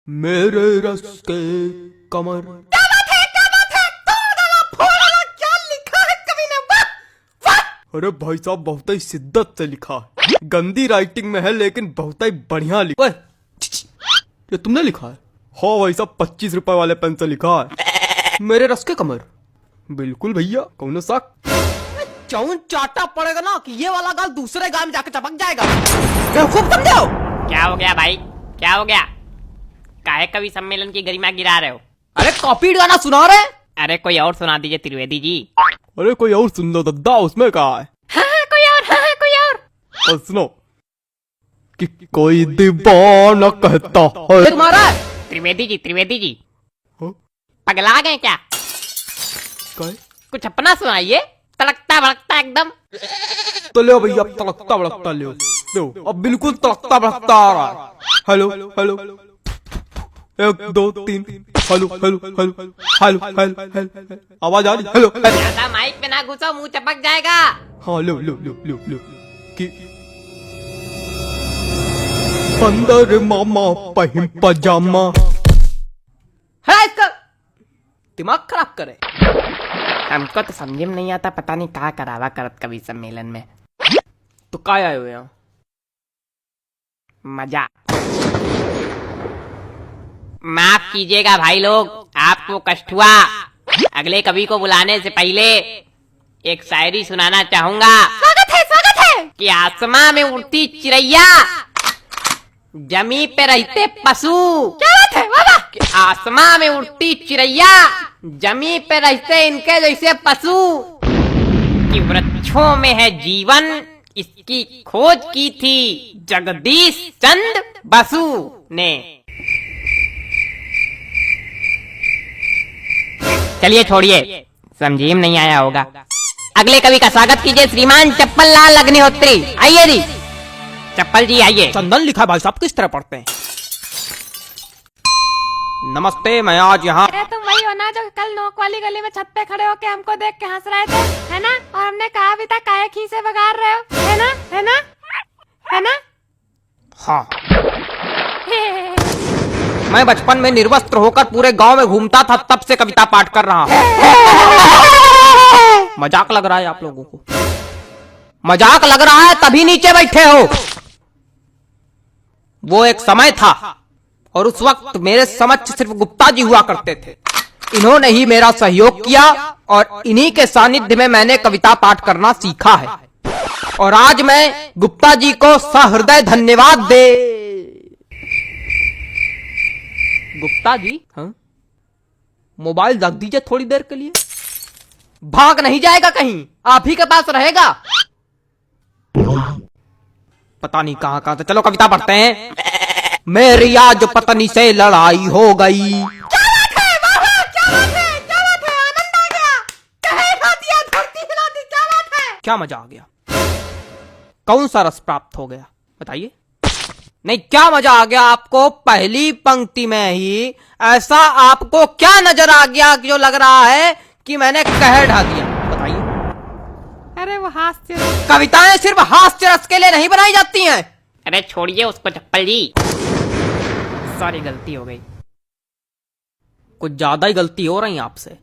मेरे रस के कमर। क्या बात है, क्या बात है, तोड़ डाला, फोड़ डाला, क्या लिखा है कवि ने, वाह वाह। अरे भाई साहब बहुत ही शिद्दत से लिखा है, गंदी राइटिंग में है लेकिन बहुत ही बढ़िया लिखा है। ये तुमने लिखा है? हाँ भाई साहब 25 रुपए वाले पेन से लिखा है, मेरे रस के कमर। बिल्कुल भैया, कौन सा चौन चाटा पड़ेगा ना कि ये वाला गाल दूसरे गाल में जाकर चपक जाएगा। बेवकूफ समझे हो? क्या हो गया भाई, क्या हो गया? काहे कवि सम्मेलन की गरिमा गिरा रहे हो? अरे कॉपी गाना सुना रहे? अरे कोई और सुना दीजिए त्रिवेदी जी। अरे कोई और सुन लो दद्दा, उसमें कहा है। हाँ, कोई और, हाँ, कोई और। और सुनो कि कोई दीवाना कहता है। तुम्हारा त्रिवेदी जी हाँ? पगला गए क्या? काय? कुछ अपना सुनाइए, तड़कता भड़कता एकदम। तो ले भैया, अब तड़कता भड़कता ले अब बिल्कुल तड़कता भड़कता आ रहा है। Hello hello, 1 2 3, hello hello hello hello hello hello, आवाज आ रही? Hello hello. ज्यादा माइक पे ना घुसो, मुंह चपक जाएगा। हाँ लो लो लो लो लो कि अंदर मामा पहिम पजामा। है इसका दिमाग खराब करे। हमको तो समझ में नहीं आता, पता नहीं कहाँ करावा करत कवि सम्मेलन में। तो काय आए हुए हैं? मजा। माफ कीजिएगा भाई लोग, आपको कष्ट हुआ। अगले कवि को बुलाने से पहले एक शायरी सुनाना चाहूंगा। स्वागत है कि आसमां में उड़ती चिड़ैया, जमी पे रहते पशु। क्या बात है, वाह वाह। कि आसमां में उड़ती चिड़ैया, जमी पे रहते इनके जैसे पशु। कि वृक्षों में है जीवन, इसकी खोज की थी जगदीश चंद्र बसु ने। चलिए छोड़िए, समझी में नहीं आया होगा। अगले कवि का स्वागत कीजिए श्रीमान चप्पल लाल अग्निहोत्री। आइए जी, चप्पल जी आइए। चंदन लिखा भाई साहब किस तरह पढ़ते हैं? नमस्ते, मैं आज यहाँ। अरे तुम वही हो ना जो कल नोक वाली गली में छत पे खड़े होके हमको देख के हंस रहे थे, है ना? और हमने कहा भी था काहे खीसे बगाड़ रहे हो, है ना, है ना, है ना? हाँ, मैं बचपन में निर्वस्त्र होकर पूरे गांव में घूमता था, तब से कविता पाठ कर रहा हूँ। मजाक लग रहा है आप लोगों को? मजाक लग रहा है तभी नीचे बैठे हो। वो एक समय था और उस वक्त मेरे समक्ष सिर्फ गुप्ता जी हुआ करते थे। इन्होंने ही मेरा सहयोग किया और इन्हीं के सानिध्य में मैंने कविता पाठ करना सीखा है। और आज मैं गुप्ता जी को सहृदय धन्यवाद दे। गुप्ता जी, हाँ? मोबाइल रख दीजिए थोड़ी देर के लिए। भाग नहीं जाएगा कहीं, आप ही के पास रहेगा। पता नहीं कहां कहां से। चलो कविता पढ़ते हैं। मेरी आज पत्नी से लड़ाई हो गई। क्या बात है, वाह वाह, क्या बात है, क्या बात है, आनंद आ गया। कहे खा दिया, धरती हिला दी, क्या बात है। क्या मजा आ गया? कौन सा रस प्राप्त हो गया बताइए? नहीं, क्या मजा आ गया आपको? पहली पंक्ति में ही ऐसा आपको क्या नजर आ गया जो लग रहा है कि मैंने कहर ढा दिया? बताइए। अरे वो हास्य। कविताएं सिर्फ हास्य रस के लिए नहीं बनाई जाती हैं। अरे छोड़िए उसको चप्पल जी, सॉरी गलती हो गई। कुछ ज्यादा ही गलती हो रही है आपसे।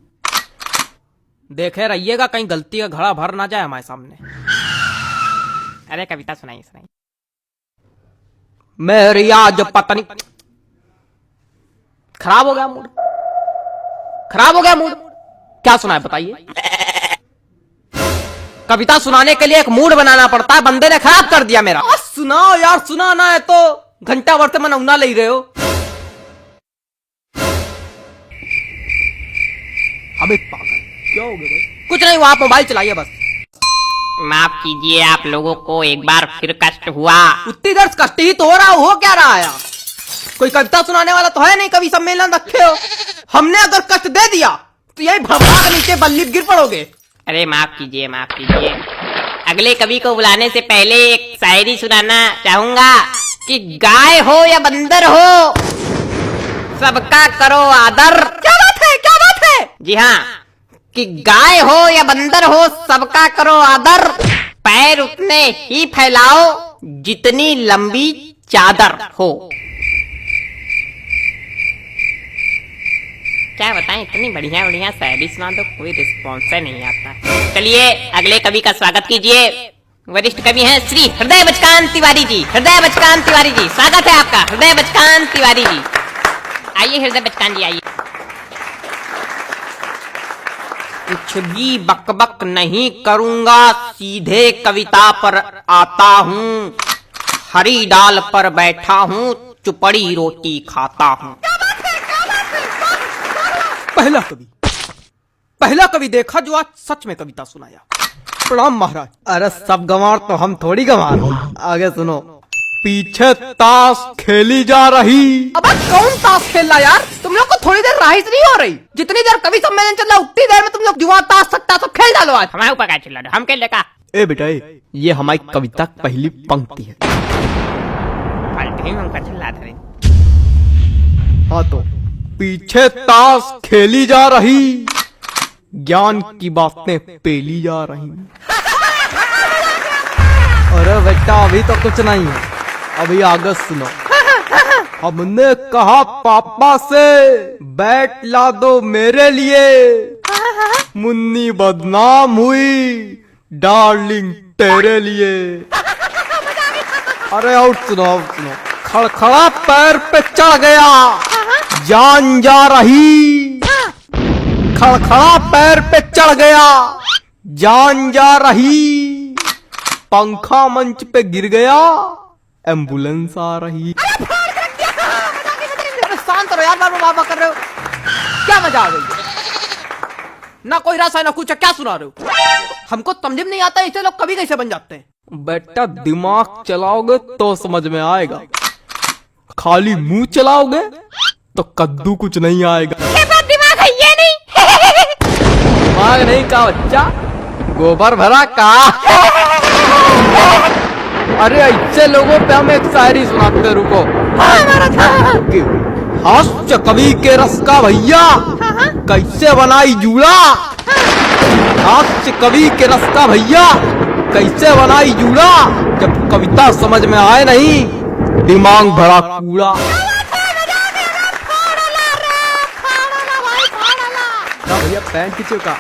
देखे रहिएगा कहीं गलती का घड़ा भर ना जाए हमारे सामने। अरे कविता सुनाइए सुनाइए। मेरी आज पत्नी। खराब हो गया मूड, खराब हो गया मूड। क्या सुनाए बताइए? कविता सुनाने के लिए एक मूड बनाना पड़ता है, बंदे ने खराब कर दिया मेरा। सुनाओ यार, सुनाना है तो घंटा भर से मनौना ले रहे हो। अबे पागल, क्या हो गया भाई? कुछ नहीं, वहां मोबाइल चलाइए बस। माफ कीजिए, आप लोगों को एक बार फिर कष्ट हुआ। उतनी देर कष्ट ही तो हो क्या रहा है? कोई कविता सुनाने वाला तो है नहीं, कवि सम्मेलन रखे हो। हमने अगर कष्ट दे दिया तो यही भगवान के नीचे बल्ली गिर पड़ोगे। अरे माफ कीजिए, माफ कीजिए। अगले कवि को बुलाने से पहले एक शायरी सुनाना चाहूंगा। कि गाय हो या बंदर हो, सबका करो आदर। क्या बात है, क्या बात है? जी हाँ, कि गाय हो या बंदर हो, सबका करो आदर। पैर उतने ही फैलाओ जितनी लंबी चादर हो। क्या बताएं, इतनी बढ़िया बढ़िया शायरी सुना दो, कोई रिस्पॉन्स नहीं आता। चलिए अगले कवि का स्वागत कीजिए। वरिष्ठ कवि हैं श्री हृदय बचकान तिवारी जी। हृदय बचकान तिवारी जी, स्वागत है आपका। हृदय बचकान तिवारी जी, आइए हृदय बचकान जी आइए। कुछ भी बकबक नहीं करूंगा, सीधे कविता पर आता हूँ। हरी डाल पर बैठा हूँ, चुपड़ी रोटी खाता हूँ। पहला कवि देखा जो आज सच में कविता सुनाया। प्रणाम महाराज। अरे सब गंवार तो हम थोड़ी गंवार। आगे सुनो। पीछे ताश खेली जा रही। अब कौन ताश खेल रहा यार? तुम लोग को थोड़ी देर राइस नहीं हो रही? जितनी देर कवि सम्मेलन चल रहा उतनी देर में तुम लोग जुआ ताश सट्टा सब खेल डालो आज। हमारे ऊपर क्या चिल्ला रहे हो? हम खेल लेगा। ए बेटा ये हमारी कविता की पहली पंक्ति है। फालतू में हमका चिल्ला रहे। हाँ तो पीछे ताश खेली जा रही, ज्ञान की बातें पेली जा रही। अरे बेटा अभी तो कुछ नहीं है, अभी आगे सुनो। हमने कहा पापा से बैट ला दो मेरे लिए, मुन्नी बदनाम हुई डार्लिंग तेरे लिए। अरे और सुनो खड़खड़ा पैर पे चढ़ गया, जान जा रही। खड़खड़ा पैर पे चढ़ गया, जान जा रही। पंखा मंच पे गिर गया, एम्बुलेंस आ रही। शांत रहो यार, बाबा कर रहे हो क्या? मजा आ गई? ना कोई रस है ना कुछ, क्या सुना रहे हो? हमको समझ में नहीं आता ऐसे लोग कभी कैसे बन जाते हैं। बेटा दिमाग चलाओगे तो समझ में आएगा, खाली मुंह चलाओगे तो कद्दू कुछ नहीं आएगा। दिमाग है ये नहीं। दिमाग नहीं का बच्चा, गोबर भरा का। अरे ऐसे लोगों पे हम एक शायरी सुनाते, रुको। हास्य कवि के रस का भैया कैसे बनाई जूड़ा। हास्य कवि के रस का भैया कैसे बनाई जूड़ा। जब कविता समझ में आए नहीं, दिमाग भरा कूड़ा। भैया पैंट खींचो का।